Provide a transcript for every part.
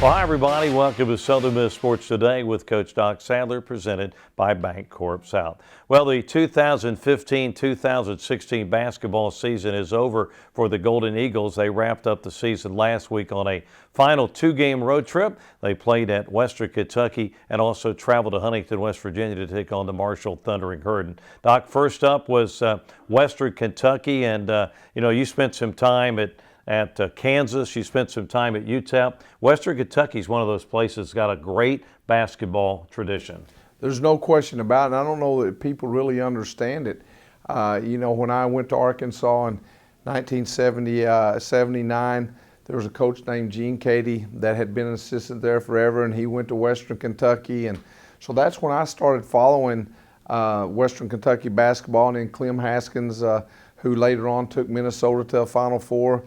Well, hi, everybody. Welcome to Southern Miss Sports Today with Coach Doc Sadler, presented by Bancorp South. Well, the 2015-2016 basketball season is over for the Golden Eagles. They wrapped up the season last week on a final two-game road trip. They played at Western Kentucky and also traveled to Huntington, West Virginia to take on the Marshall Thundering Herd. Doc, first up was Western Kentucky, and you spent some time at Kansas. You spent some time at UTEP. Western Kentucky is one of those places that's got a great basketball tradition. There's no question about it, and I don't know that people really understand it. When I went to Arkansas in 1979, there was a coach named Gene Cady that had been an assistant there forever, and he went to Western Kentucky. And so that's when I started following Western Kentucky basketball, and then Clem Haskins, who later on took Minnesota to a Final Four.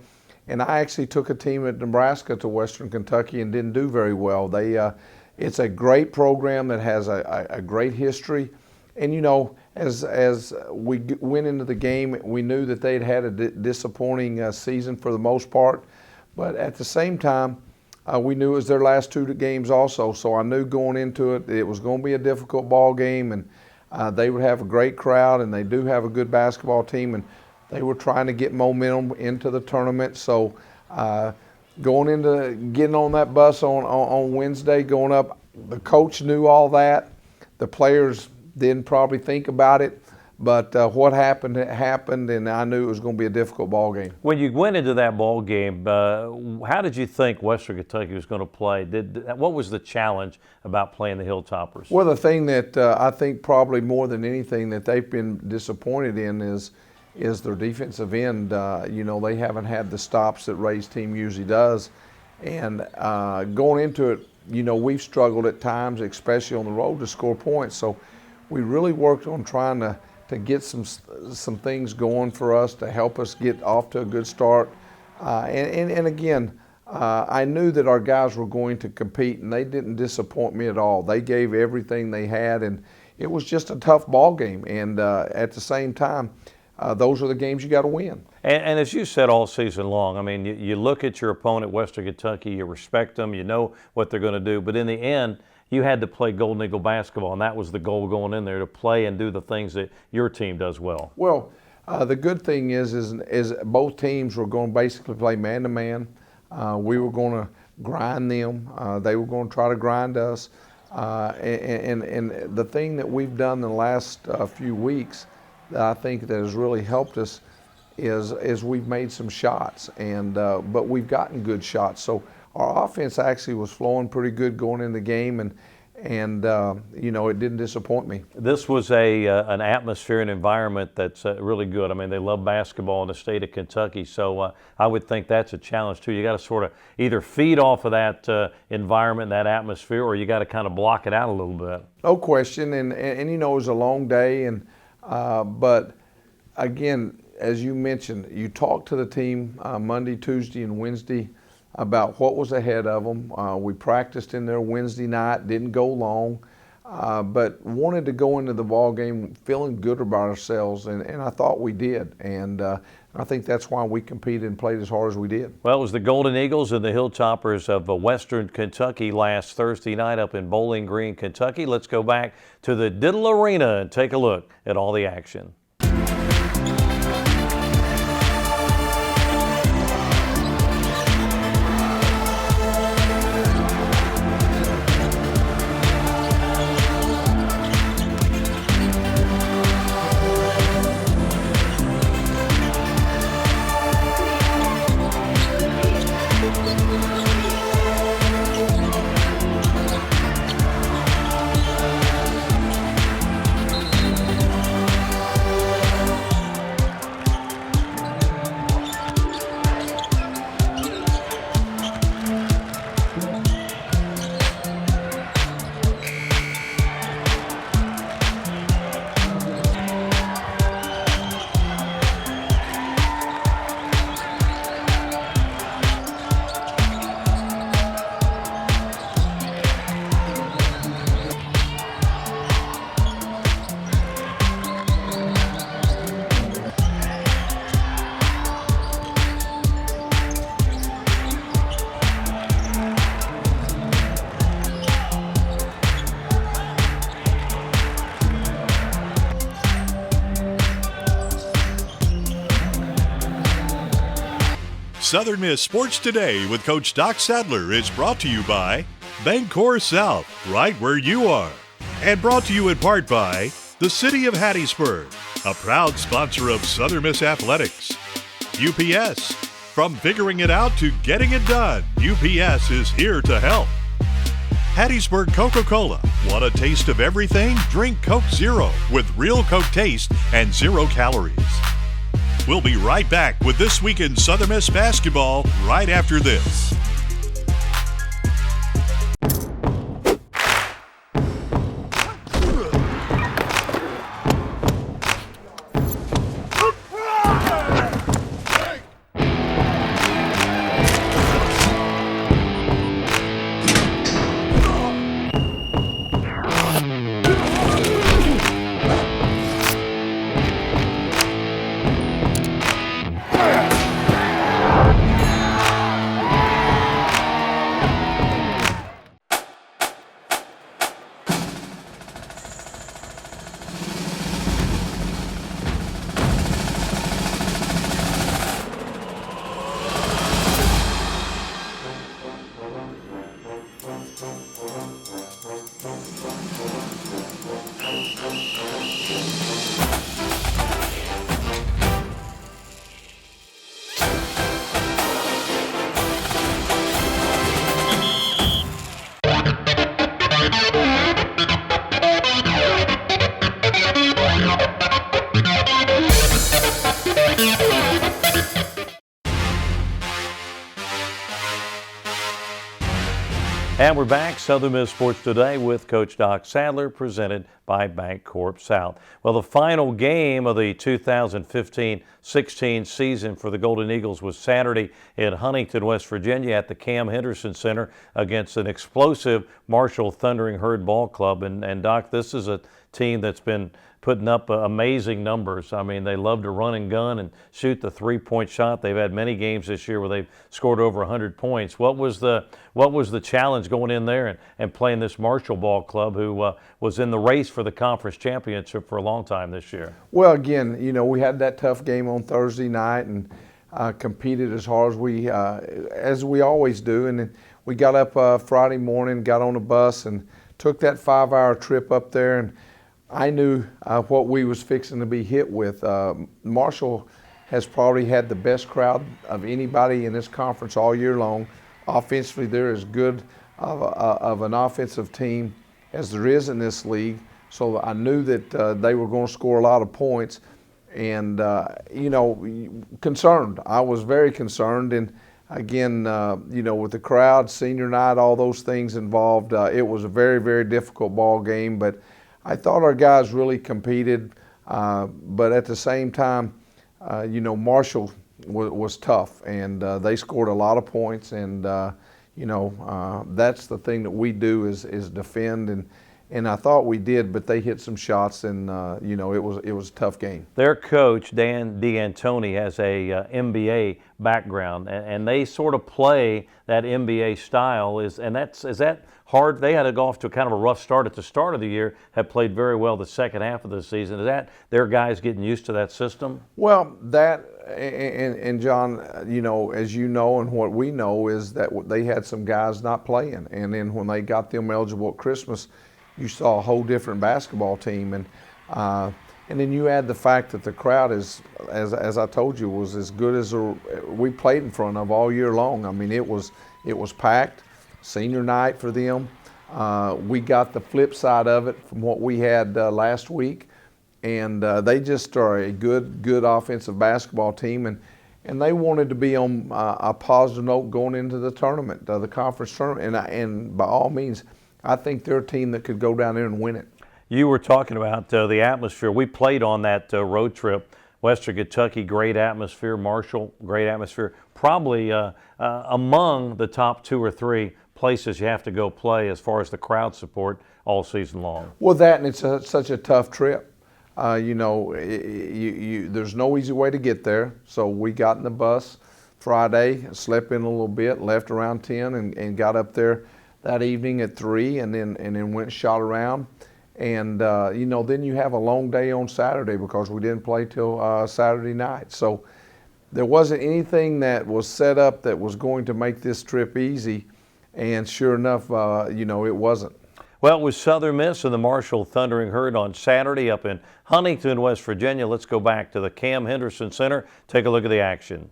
And I actually took a team at Nebraska to Western Kentucky and didn't do very well. It's a great program that has a great history. And, as we went into the game, we knew that they'd had a disappointing season for the most part. But at the same time, we knew it was their last two games also. So I knew going into it, it was going to be a difficult ball game. And they would have a great crowd, and they do have a good basketball team. And they were trying to get momentum into the tournament. So going into getting on that bus on Wednesday, going up, the coach knew all that. The players didn't probably think about it. But what happened, and I knew it was going to be a difficult ball game. When you went into that ball game, how did you think Western Kentucky was going to play? What was the challenge about playing the Hilltoppers? Well, the thing that I think probably more than anything that they've been disappointed in is their defensive end. They haven't had the stops that Ray's team usually does. And going into it, we've struggled at times, especially on the road, to score points. So we really worked on trying to get some things going for us to help us get off to a good start. And again, I knew that our guys were going to compete, and they didn't disappoint me at all. They gave everything they had, and it was just a tough ball game. And at the same time, those are the games you got to win. And as you said all season long, I mean, you look at your opponent, Western Kentucky, you respect them, you know what they're going to do, but in the end, you had to play Golden Eagle basketball, and that was the goal going in there, to play and do the things that your team does well. Well, the good thing is both teams were going to basically play man-to-man. We were going to grind them. They were going to try to grind us. And the thing that we've done in the last few weeks that I think that has really helped us is we've made some shots, but we've gotten good shots. So our offense actually was flowing pretty good going in the game, and it didn't disappoint me. This was an atmosphere and environment that's really good. I mean, they love basketball in the state of Kentucky, so I would think that's a challenge too. You got to sort of either feed off of that environment, that atmosphere, or you got to kind of block it out a little bit. No question, and it was a long day, but again, as you mentioned, you talk to the team Monday, Tuesday, and Wednesday about what was ahead of them. We practiced in there Wednesday night, didn't go long, but wanted to go into the ball game feeling good about ourselves, and I thought we did. And I think that's why we competed and played as hard as we did. Well, it was the Golden Eagles and the Hilltoppers of Western Kentucky last Thursday night up in Bowling Green, Kentucky. Let's go back to the Diddle Arena and take a look at all the action. Southern Miss Sports Today with Coach Doc Sadler is brought to you by Bancorp South, right where you are. And brought to you in part by the City of Hattiesburg, a proud sponsor of Southern Miss Athletics. UPS, from figuring it out to getting it done, UPS is here to help. Hattiesburg Coca-Cola. Want a taste of everything? Drink Coke Zero with real Coke taste and 0 calories. We'll be right back with This Week in Southern Miss Basketball right after this. And we're back, Southern Miss Sports Today with Coach Doc Sadler, presented by Bancorp South. Well, the final game of the 2015-16 season for the Golden Eagles was Saturday in Huntington, West Virginia at the Cam Henderson Center against an explosive Marshall Thundering Herd Ball Club. And Doc, this is a team that's been putting up amazing numbers. I mean, they love to run and gun and shoot the three-point shot. They've had many games this year where they've scored over 100 points. What was the challenge going in there and playing this Marshall Ball Club, who was in the race for the conference championship for a long time this year? Well, again, we had that tough game on Thursday night and competed as hard as we always do. And then we got up Friday morning, got on a bus, and took that 5-hour trip up there. And I knew what we was fixing to be hit with. Marshall has probably had the best crowd of anybody in this conference all year long. Offensively, they're as good of an offensive team as there is in this league. So I knew that they were going to score a lot of points. And, concerned. I was very concerned. And, again, with the crowd, senior night, all those things involved, it was a very, very difficult ball game. But I thought our guys really competed, but at the same time, Marshall was tough, and they scored a lot of points, and that's the thing that we do is defend, and I thought we did, but they hit some shots, and it was a tough game. Their coach, Dan D'Antoni, has a NBA background, and they sort of play that NBA style. Is that hard? They had to go off to kind of a rough start at the start of the year, have played very well the second half of the season. Is that their guys getting used to that system? Well, that and John, as you know and what we know is that they had some guys not playing, and then when they got them eligible at Christmas, you saw a whole different basketball team, and then you add the fact that the crowd is, as I told you, was as good as we played in front of all year long. I mean, it was packed. Senior night for them. We got the flip side of it from what we had last week, and they just are a good offensive basketball team, and they wanted to be on a positive note going into the tournament, the conference tournament, and by all means, I think they're a team that could go down there and win it. You were talking about the atmosphere. We played on that road trip. Western Kentucky, great atmosphere. Marshall, great atmosphere. Probably among the top 2 or 3 places you have to go play as far as the crowd support all season long. Well, that, and it's such a tough trip. There's no easy way to get there. So we got in the bus Friday, slept in a little bit, left around 10, and got up there that evening at 3, and then went and shot around. And then you have a long day on Saturday because we didn't play till Saturday night. So there wasn't anything that was set up that was going to make this trip easy, and sure enough, it wasn't. Well, it was Southern Miss and the Marshall Thundering Herd on Saturday up in Huntington, West Virginia. Let's go back to the Cam Henderson Center, take a look at the action.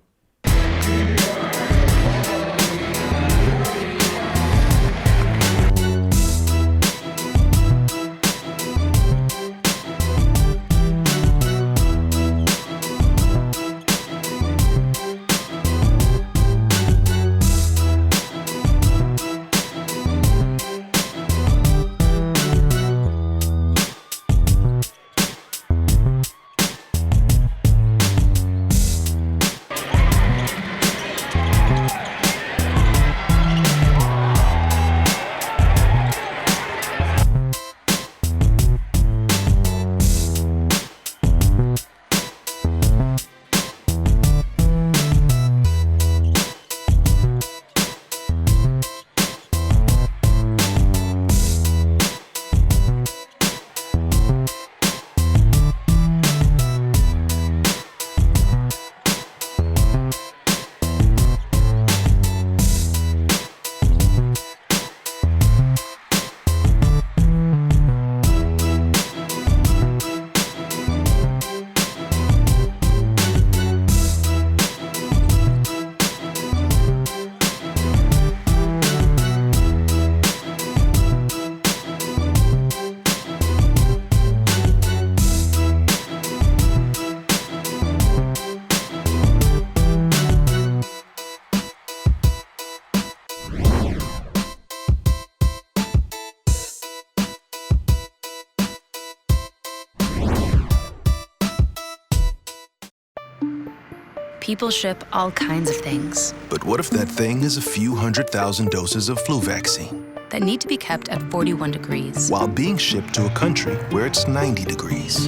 People ship all kinds of things But what if that thing is a few 100,000 doses of flu vaccine that need to be kept at 41 degrees. while being shipped to a country where it's 90 degrees?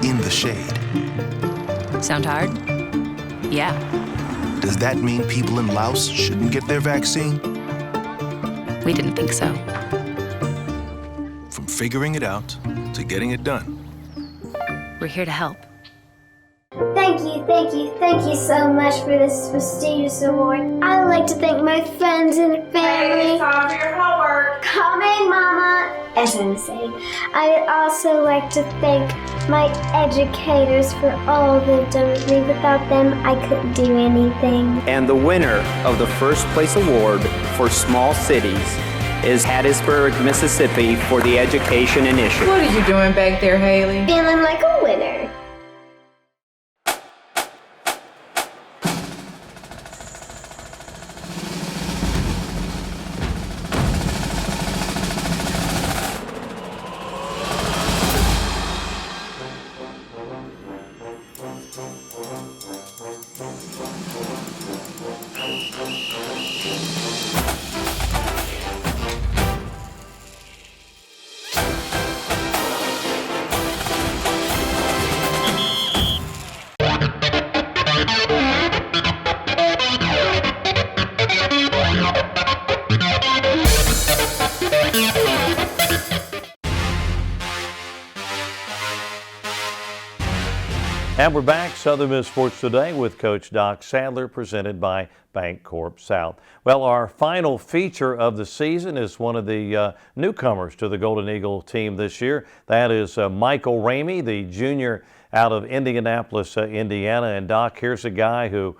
In the shade. Sound hard? Yeah. Does that mean people in Laos shouldn't get their vaccine? We didn't think so. From figuring it out to getting it done. We're here to help. Thank you so much for this prestigious award. I would like to thank my friends and family. Hey, it's time for your homework. Coming, Mama. As I was saying, I would also like to thank my educators for all they've done with me. Without them, I couldn't do anything. And the winner of the first place award for small cities is Hattiesburg, Mississippi for the Education Initiative. What are you doing back there, Haley? Feeling like a winner. And we're back, Southern Miss Sports Today with Coach Doc Sadler, presented by Bancorp South. Well, our final feature of the season is one of the newcomers to the Golden Eagle team this year. That is Michael Ramey, the junior out of Indianapolis, Indiana. And Doc, here's a guy who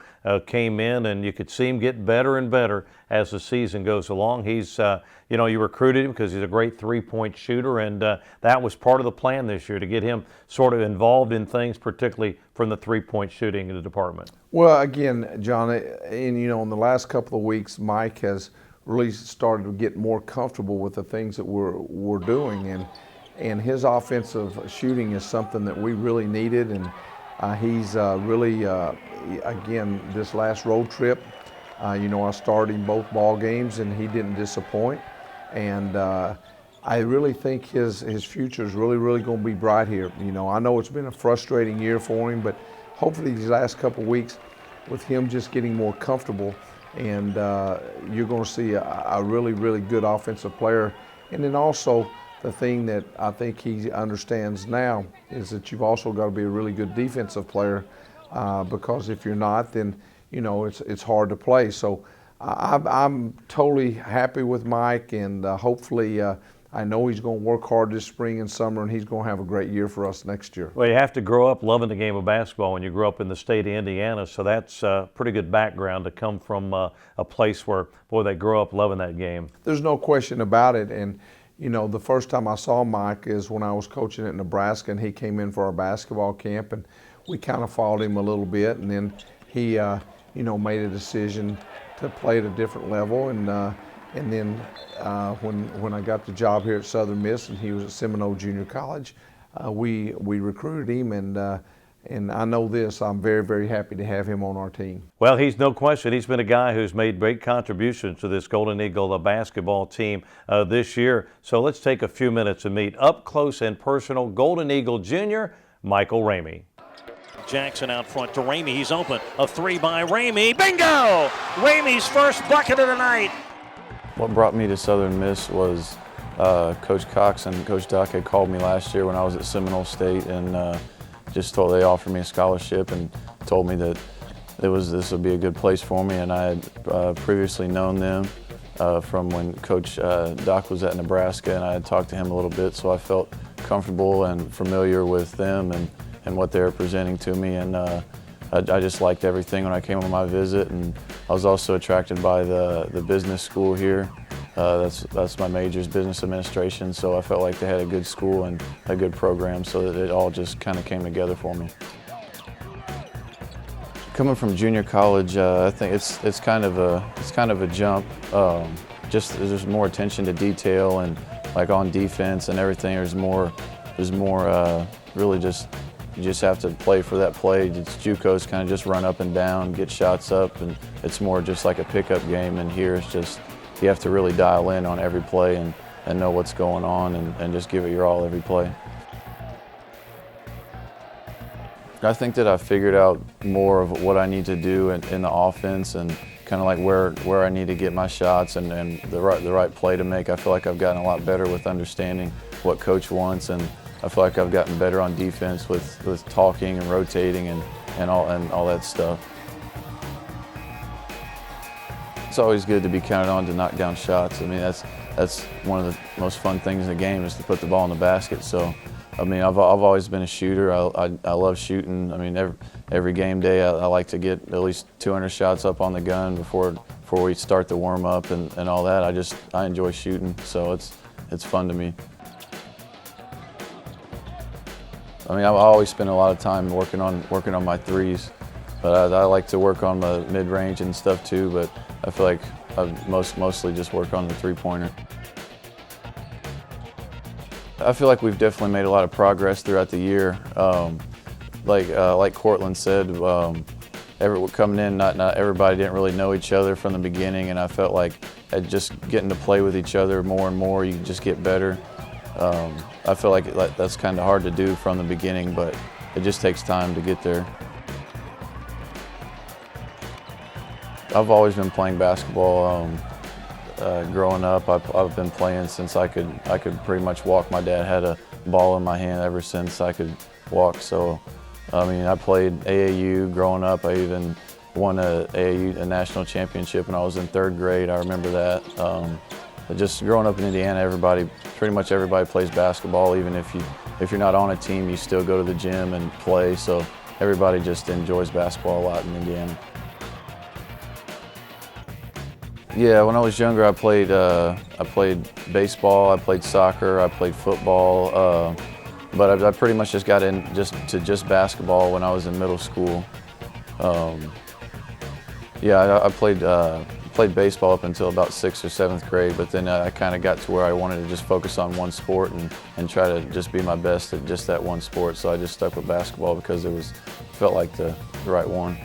came in, and you could see him get better and better as the season goes along. He's, you recruited him because he's a great three-point shooter, and that was part of the plan this year, to get him sort of involved in things, particularly from the three-point shooting in the department. Well, again, John, in the last couple of weeks, Mike has really started to get more comfortable with the things that we're doing, and his offensive shooting is something that we really needed, and he's really, again, this last road trip, I started him both ball games, and he didn't disappoint, and I really think his future is really going to be bright here. I know it's been a frustrating year for him, but hopefully these last couple of weeks, with him just getting more comfortable, and you're going to see a really good offensive player. And then also the thing that I think he understands now is that you've also got to be a really good defensive player because if you're not, then it's hard to play. So I'm totally happy with Mike, and hopefully I know he's going to work hard this spring and summer, and he's going to have a great year for us next year. Well, you have to grow up loving the game of basketball when you grow up in the state of Indiana, so that's a pretty good background to come from a place where, boy, they grow up loving that game. There's no question about it, and the first time I saw Mike is when I was coaching at Nebraska, and he came in for our basketball camp, and we kind of followed him a little bit, and then he, made a decision to play at a different level, and then when I got the job here at Southern Miss, and he was at Seminole Junior College, we recruited him, and I know this, I'm very, very happy to have him on our team. Well, he's no question. He's been a guy who's made great contributions to this Golden Eagle basketball team this year. So let's take a few minutes to meet up close and personal Golden Eagle Junior, Michael Ramey. Jackson out front to Ramey. He's open. A three by Ramey. Bingo! Ramey's first bucket of the night. What brought me to Southern Miss was Coach Cox and Coach Duck had called me last year when I was at Seminole State, and just told they offered me a scholarship and told me that this would be a good place for me. And I had previously known them from when Coach Duck was at Nebraska, and I had talked to him a little bit, so I felt comfortable and familiar with them and what they were presenting to me. And I just liked everything when I came on my visit, and I was also attracted by the business school here. That's my major's business administration, so I felt like they had a good school and a good program, so that it all just kind of came together for me. Coming from junior college, I think it's kind of a jump. Just there's more attention to detail, and like on defense and everything. There's more really just. You just have to play for that play. It's JUCOs kind of just run up and down, get shots up, and it's more just like a pickup game. And here it's just you have to really dial in on every play and know what's going on and just give it your all every play. I think that I figured out more of what I need to do in the offense and kind of like where I need to get my shots and the right play to make. I feel like I've gotten a lot better with understanding what Coach wants, and I feel like I've gotten better on defense with talking and rotating and all that stuff. It's always good to be counted on to knock down shots. I mean, that's one of the most fun things in the game is to put the ball in the basket. So, I mean, I've always been a shooter. I love shooting. I mean, every game day I like to get at least 200 shots up on the gun before we start the warm up and all that. I enjoy shooting, so it's fun to me. I mean, I always spend a lot of time working on my threes, but I like to work on the mid-range and stuff too. But I feel like I mostly just work on the three-pointer. I feel like we've definitely made a lot of progress throughout the year. Like Cortland said, coming in, not everybody didn't really know each other from the beginning, and I felt like just getting to play with each other more and more, you just get better. I feel like that's kind of hard to do from the beginning, but it just takes time to get there. I've always been playing basketball. Growing up, I've been playing since I could pretty much walk. My dad had a ball in my hand ever since I could walk. So, I mean, I played AAU growing up. I even won a national championship when I was in 3rd grade. I remember that. Just growing up in Indiana, pretty much everybody plays basketball. Even if you're not on a team, you still go to the gym and play. So everybody just enjoys basketball a lot in Indiana. Yeah, when I was younger, I played baseball, I played soccer, I played football, but I pretty much just got in just basketball when I was in middle school. Yeah, I played baseball up until about 6th or 7th grade, but then I kind of got to where I wanted to just focus on one sport and try to just be my best at just that one sport. So I just stuck with basketball because felt like the right one.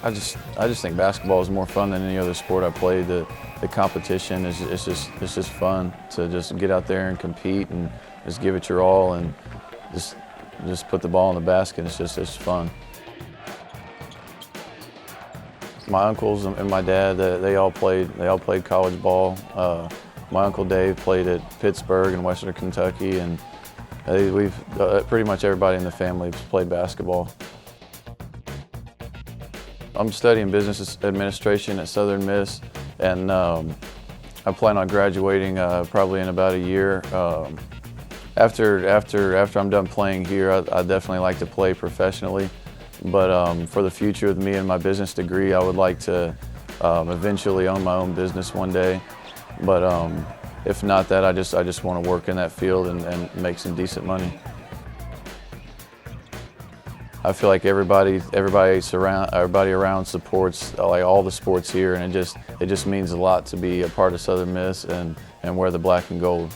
I just think basketball is more fun than any other sport I played. The competition is just fun to just get out there and compete and just give it your all and just put the ball in the basket. It's fun. My uncles and my dad, they all played college ball. My Uncle Dave played at Pittsburgh in Western Kentucky, and We've pretty much everybody in the family has played basketball. I'm studying business administration at Southern Miss, and I plan on graduating probably in about a year. After I'm done playing here, I definitely like to play professionally. But for the future with me and my business degree, I would like to eventually own my own business one day. But if not that, I just want to work in that field and make some decent money. I feel like everybody around supports like all the sports here, and it just means a lot to be a part of Southern Miss and wear the black and gold.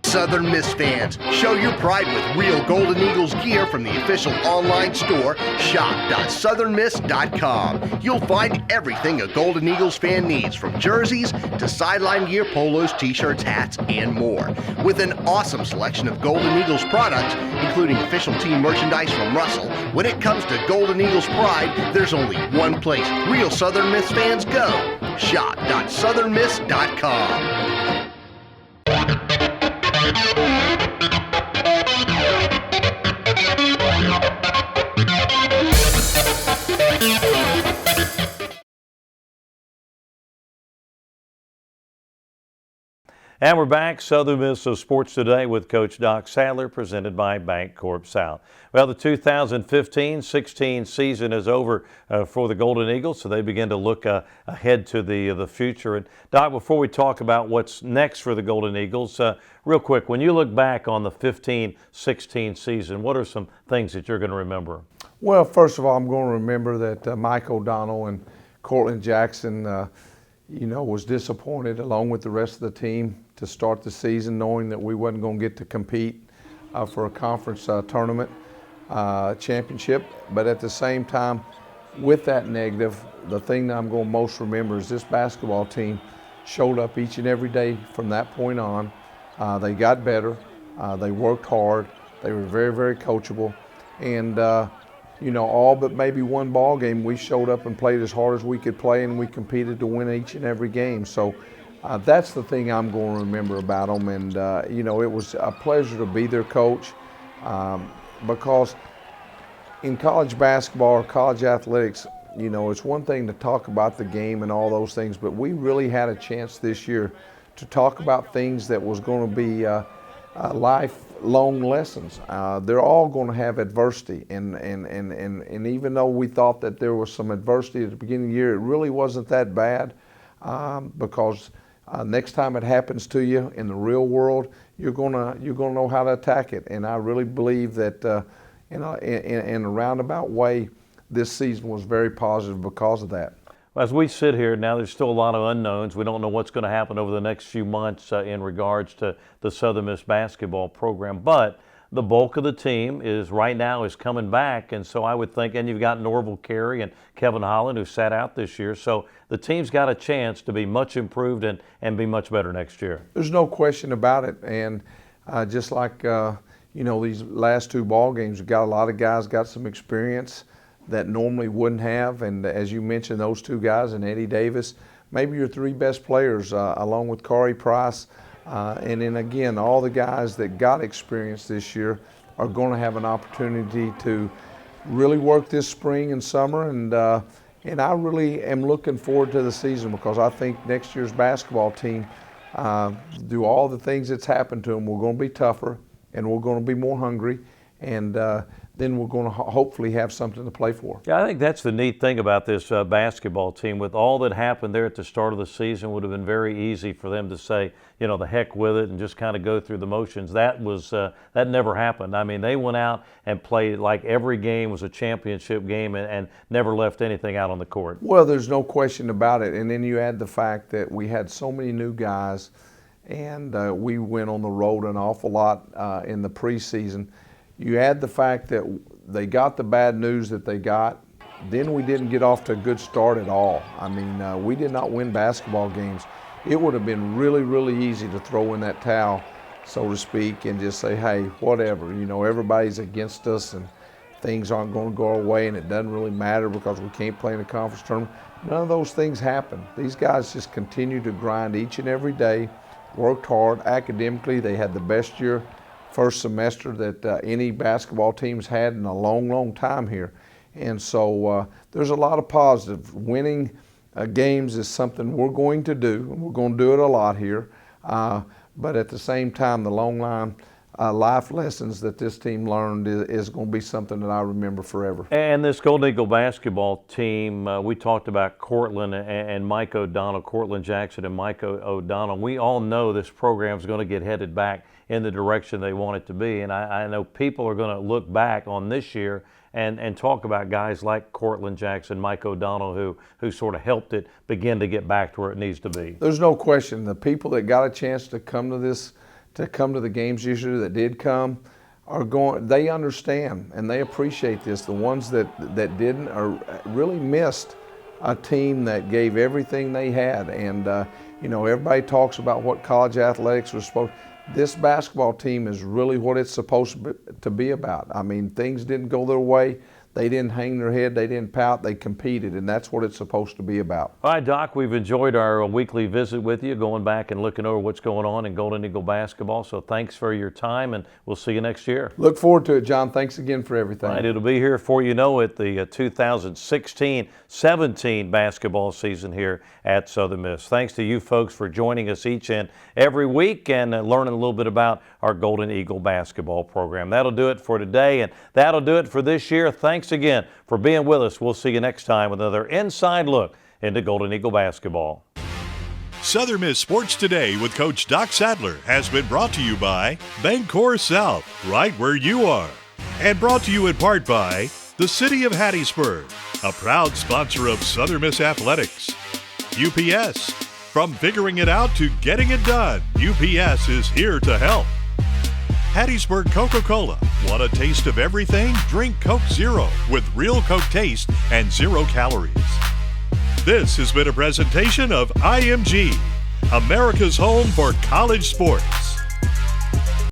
Southern Miss fans, show your pride with real Golden Eagles gear from the official online store, shop.southernmiss.com. You'll find everything a Golden Eagles fan needs, from jerseys to sideline gear, polos, t-shirts, hats, and more. With an awesome selection of Golden Eagles products, including official team merchandise from Russell, when it comes to Golden Eagles pride, there's only one place real Southern Miss fans go, shop.southernmiss.com. And we're back, Southern Miss Sports Today with Coach Doc Sadler, presented by Bancorp South. Well, the 2015-16 season is over for the Golden Eagles, so they begin to look ahead to the future. And Doc, before we talk about what's next for the Golden Eagles, real quick, when you look back on the 15-16 season, what are some things that you're going to remember? Well, first of all, I'm going to remember that Mike O'Donnell and Cortland Jackson, was disappointed along with the rest of the team to start the season, knowing that we wasn't going to get to compete for a conference tournament championship. But at the same time, with that negative, the thing that I'm going to most remember is this basketball team showed up each and every day from that point on. They got better. They worked hard. They were very, very coachable. And all but maybe one ball game, we showed up and played as hard as we could play, and we competed to win each and every game. So that's the thing I'm going to remember about them. And, it was a pleasure to be their coach because in college basketball or college athletics, it's one thing to talk about the game and all those things, but we really had a chance this year to talk about things that was going to be lifelong lessons. They're all going to have adversity, and even though we thought that there was some adversity at the beginning of the year, it really wasn't that bad because next time it happens to you in the real world, you're gonna know how to attack it. And I really believe that in a roundabout way, this season was very positive because of that. As we sit here now, there's still a lot of unknowns. We don't know what's going to happen over the next few months in regards to the Southern Miss basketball program. But the bulk of the team is coming back, and so I would think, and you've got Norval Carey and Kevin Holland who sat out this year, so the team's got a chance to be much improved and be much better next year. There's no question about it, and just like these last two ball games, we've got a lot of guys got some experience that normally wouldn't have, and as you mentioned, those two guys and Eddie Davis, maybe your three best players along with Corey Price, and then again, all the guys that got experience this year are going to have an opportunity to really work this spring and summer, and I really am looking forward to the season because I think next year's basketball team, do all the things that's happened to them, we're going to be tougher and we're going to be more hungry, and then we're going to hopefully have something to play for. Yeah, I think that's the neat thing about this basketball team. With all that happened there at the start of the season, would have been very easy for them to say, you know, the heck with it and just kind of go through the motions. That never happened. I mean, they went out and played like every game was a championship game and never left anything out on the court. Well, there's no question about it. And then you add the fact that we had so many new guys, and we went on the road an awful lot in the preseason. You add the fact that they got the bad news that they got, then we didn't get off to a good start at all. I mean, we did not win basketball games. It would have been really, really easy to throw in that towel, so to speak, and just say, hey, whatever, you know, everybody's against us and things aren't going to go our way and it doesn't really matter because we can't play in a conference tournament. None of those things happen. These guys just continue to grind each and every day, worked hard. Academically, they had the best year first semester that any basketball team's had in a long, long time here. And so there's a lot of positive. Winning games is something we're going to do, and we're going to do it a lot here. But at the same time, the long line life lessons that this team learned is going to be something that I remember forever. And this Golden Eagle basketball team, we talked about Cortland and Mike O'Donnell, Cortland Jackson and Mike O'Donnell. We all know this program is going to get headed back in the direction they want it to be. And I know people are going to look back on this year and talk about guys like Cortland Jackson, Mike O'Donnell, who sort of helped it begin to get back to where it needs to be. There's no question. The people that got a chance to come to the games this year that did come they understand and they appreciate this. The ones that didn't are really missed a team that gave everything they had. And you know, everybody talks about what college athletics was supposed. This basketball team is really what it's supposed to be about. I mean, things didn't go their way. They didn't hang their head. They didn't pout. They competed, and that's what it's supposed to be about. All right, Doc, we've enjoyed our weekly visit with you, going back and looking over what's going on in Golden Eagle basketball. So thanks for your time, and we'll see you next year. Look forward to it, John. Thanks again for everything. All right, it'll be here for you know it, the 2016-17 basketball season here at Southern Miss. Thanks to you folks for joining us each and every week and learning a little bit about our Golden Eagle basketball program. That'll do it for today, and that'll do it for this year. Thanks again for being with us. We'll see you next time with another inside look into Golden Eagle basketball. Southern Miss Sports Today with Coach Doc Sadler has been brought to you by Bancorp South, right where you are. And brought to you in part by the City of Hattiesburg, a proud sponsor of Southern Miss Athletics. UPS, from figuring it out to getting it done, UPS is here to help. Hattiesburg Coca-Cola. Want a taste of everything? Drink Coke Zero with real Coke taste and 0 calories. This has been a presentation of IMG, America's home for college sports.